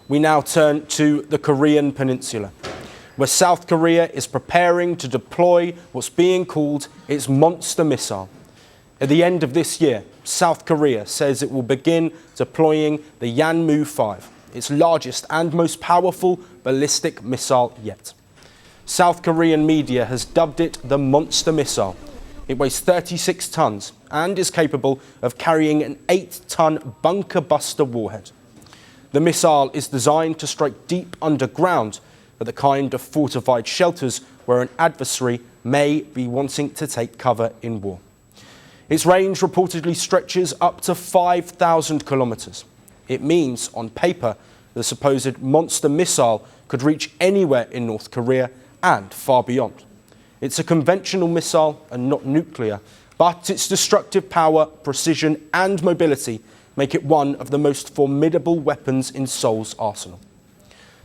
We now turn to the Korean Peninsula, where South Korea is preparing to deploy what's being called its monster missile. At the end of this year, South Korea says it will begin deploying the Yanmu-5, its largest and most powerful ballistic missile yet. South Korean media has dubbed it the monster missile. It weighs 36 tons and is capable of carrying an 8-ton bunker buster warhead. The missile is designed to strike deep underground at the kind of fortified shelters where an adversary may be wanting to take cover in war. Its range reportedly stretches up to 5,000 kilometres. It means, on paper, the supposed monster missile could reach anywhere in North Korea and far beyond. It's a conventional missile and not nuclear, but its destructive power, precision and mobility make it one of the most formidable weapons in Seoul's arsenal.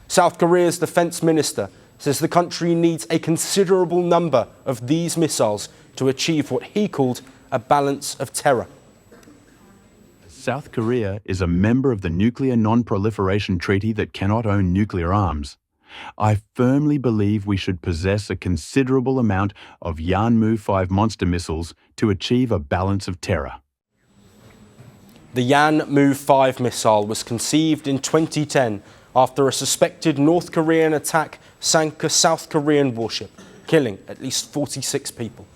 South Korea's defence minister says the country needs a considerable number of these missiles to achieve what he called a balance of terror. South Korea is a member of the Nuclear Non-Proliferation Treaty that cannot own nuclear arms. I firmly believe we should possess a considerable amount of Yanmu-5 monster missiles to achieve a balance of terror. The Yanmu-5 missile was conceived in 2010 after a suspected North Korean attack sank a South Korean warship, killing at least 46 people.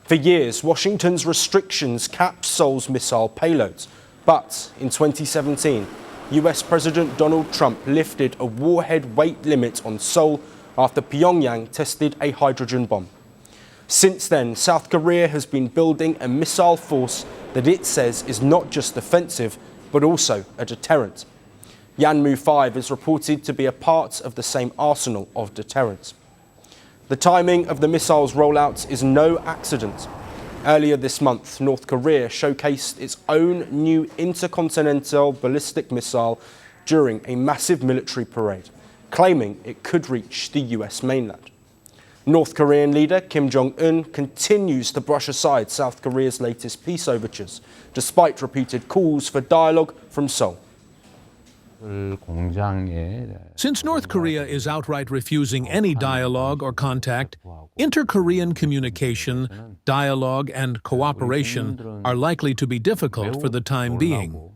For years, Washington's restrictions capped Seoul's missile payloads, but in 2017, US President Donald Trump lifted a warhead weight limit on Seoul after Pyongyang tested a hydrogen bomb. Since then, South Korea has been building a missile force that it says is not just defensive, but also a deterrent. Yanmu-5 is reported to be a part of the same arsenal of deterrence. The timing of the missile's rollout is no accident. Earlier this month, North Korea showcased its own new intercontinental ballistic missile during a massive military parade, claiming it could reach the US mainland. North Korean leader Kim Jong-un continues to brush aside South Korea's latest peace overtures, despite repeated calls for dialogue from Seoul. Since North Korea is outright refusing any dialogue or contact, inter-Korean communication, dialogue and cooperation are likely to be difficult for the time being.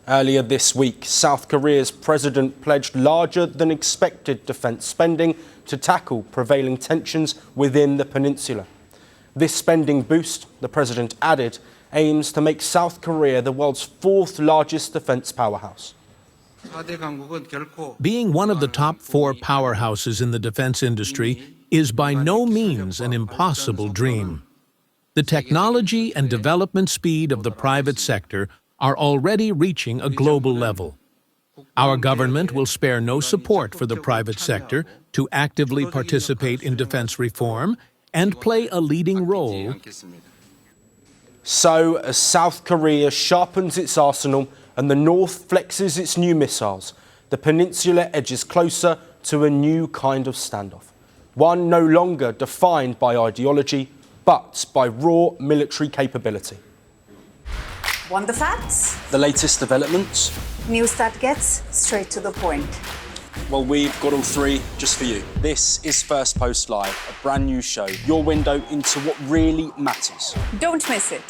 Earlier this week, South Korea's president pledged larger than expected defence spending to tackle prevailing tensions within the peninsula. This spending boost, the president added, aims to make South Korea the world's fourth largest defence powerhouse. Being one of the top 4 powerhouses in the defense industry is by no means an impossible dream. The technology and development speed of the private sector are already reaching a global level. Our government will spare no support for the private sector to actively participate in defense reform and play a leading role. So, as South Korea sharpens its arsenal and the North flexes its new missiles, the peninsula edges closer to a new kind of standoff. One no longer defined by ideology, but by raw military capability. Want the facts? The latest developments? News that gets straight to the point. Well, we've got all 3 just for you. This is Firstpost Live, a brand new show, your window into what really matters. Don't miss it.